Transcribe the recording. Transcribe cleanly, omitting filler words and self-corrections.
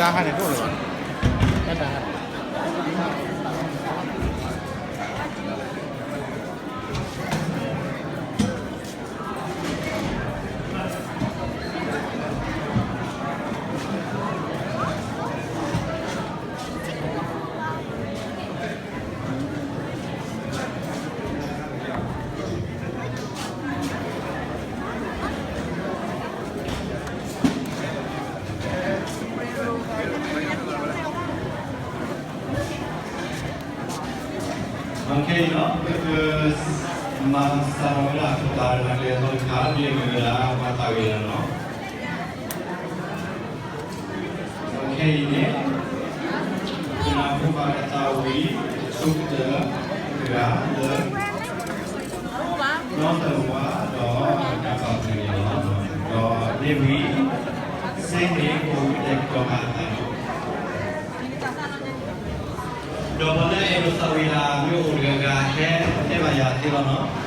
ဒါဟာနဲ့တို့လို့တက်တာOke, no, masalah kita lihat kali mengenai mata kita, no. Oke, ini kenapa pada tahu sudah gerak dan no semua do dapat mengenal do dewi seni kulit kehatan. Doa boleh ibu sawira, ibu urga gaya, apa ya, tiba no.